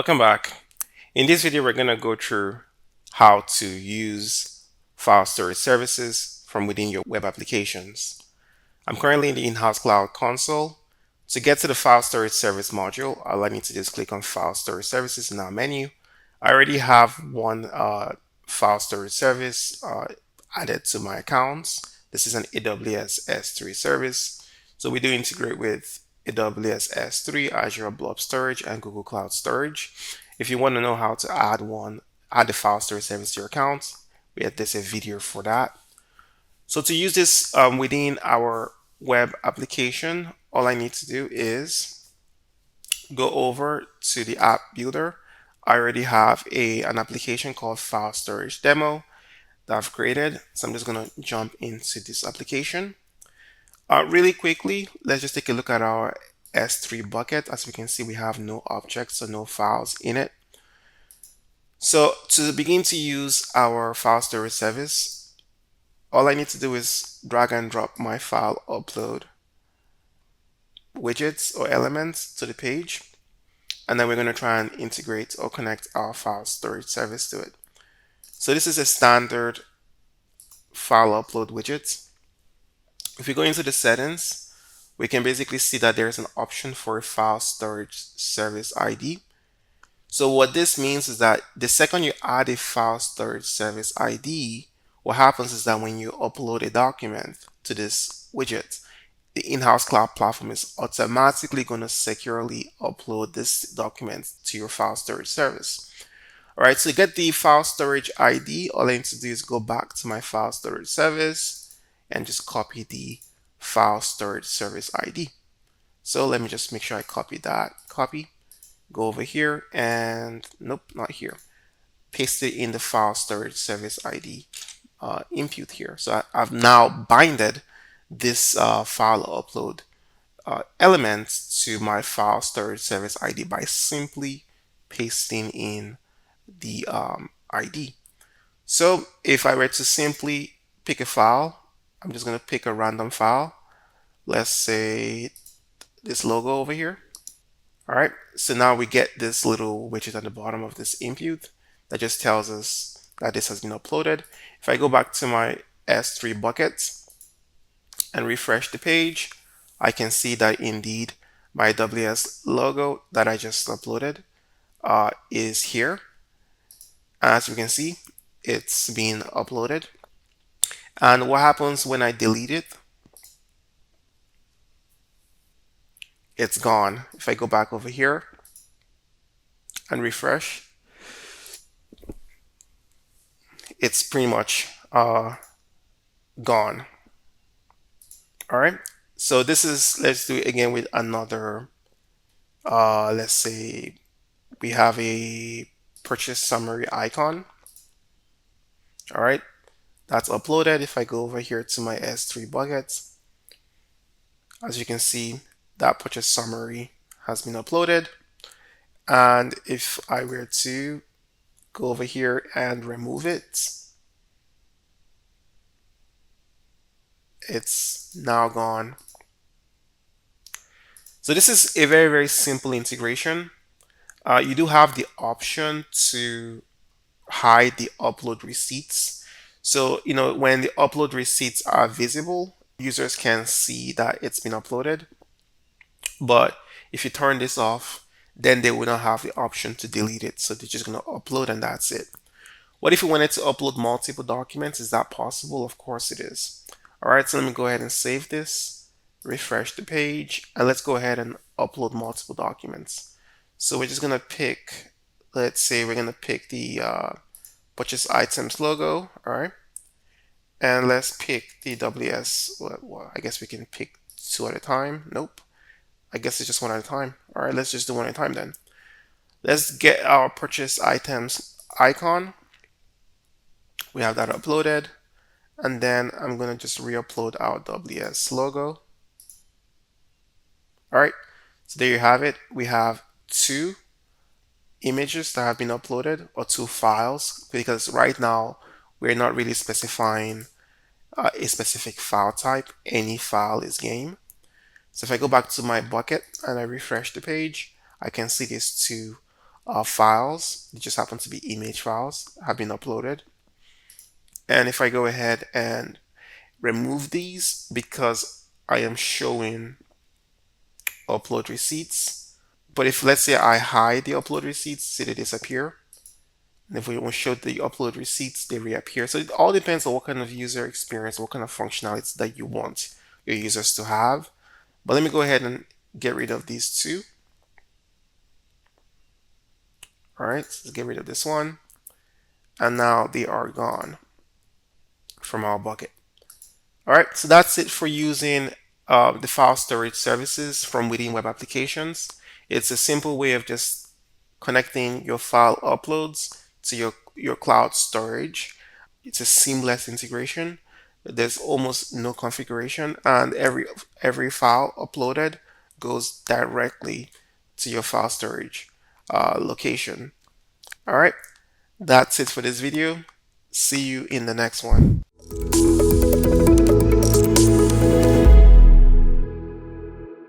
Welcome back. In this video, we're going to go through how to use file storage services from within your web applications. I'm currently in the Inhouz Cloud console. To get to the file storage service module, all I need to do is click on file storage services in our menu. I already have one file storage service added to my accounts. This is an AWS S3 service. So we do integrate with AWS S3, Azure Blob Storage, and Google Cloud Storage. If you want to know how to add the file storage service to your account, there's a video for that. So to use this within our web application, all I need to do is go over to the app builder. I already have an application called File Storage Demo that I've created. So I'm just going to jump into this application. Really quickly, let's just take a look at our S3 bucket. As we can see, we have no objects, so no files in it. So to begin to use our file storage service, all I need to do is drag and drop my file upload widgets or elements to the page. And then we're going to try and integrate or connect our file storage service to it. So this is a standard file upload widget. If we go into the settings, we can basically see that there's an option for a file storage service ID. So what this means is that the second you add a file storage service ID, what happens is that when you upload a document to this widget, the Inhouz Cloud platform is automatically going to securely upload this document to your file storage service. All right, so to get the file storage ID, all I need to do is go back to my file storage service and just copy the file storage service ID. So let me just make sure I copy that. Go over here and nope, not here. Paste it in the file storage service ID input here. So I've now binded this file upload element to my file storage service ID by simply pasting in the ID. So if I were to simply pick a file, I'm just going to pick a random file. Let's say this logo over here. All right, so now we get this little widget at the bottom of this input that just tells us that this has been uploaded. If I go back to my S3 bucket and refresh the page, I can see that indeed my AWS logo that I just uploaded is here. As we can see, it's been uploaded. And what happens when I delete it? It's gone. If I go back over here and refresh, it's pretty much gone. All right. So this is, let's do it again with another, let's say we have a purchase summary icon. All right. That's uploaded. If I go over here to my S3 buckets, as you can see, that purchase summary has been uploaded. And if I were to go over here and remove it, it's now gone. So this is a very, very simple integration. You do have the option to hide the upload receipts. So, when the upload receipts are visible, users can see that it's been uploaded. But if you turn this off, then they will not have the option to delete it. So they're just going to upload and that's it. What if you wanted to upload multiple documents? Is that possible? Of course it is. All right, so let me go ahead and save this, refresh the page, and let's go ahead and upload multiple documents. So we're just going to pick, let's say we're going to pick the purchase items logo, all right? And let's pick the WS, well, I guess we can pick two at a time. Nope. I guess it's just one at a time. All right, let's just do one at a time then. Let's get our purchase items icon. We have that uploaded. And then I'm going to just re-upload our WS logo. All right, so there you have it. We have two images that have been uploaded, or two files, because right now we're not really specifying a specific file type. Any file is game. So if I go back to my bucket and I refresh the page, I can see these two files. They just happen to be image files have been uploaded. And if I go ahead and remove these because I am showing upload receipts, but if let's say I hide the upload receipts, see they disappear. And if we want to show the upload receipts, they reappear. So it all depends on what kind of user experience, what kind of functionalities that you want your users to have. But let me go ahead and get rid of these two. All right, so let's get rid of this one. And now they are gone from our bucket. All right, so that's it for using the file storage services from within web applications. It's a simple way of just connecting your file uploads to your cloud storage. It's a seamless integration. There's almost no configuration, and every file uploaded goes directly to your file storage location. All right, that's it for this video. See you in the next one.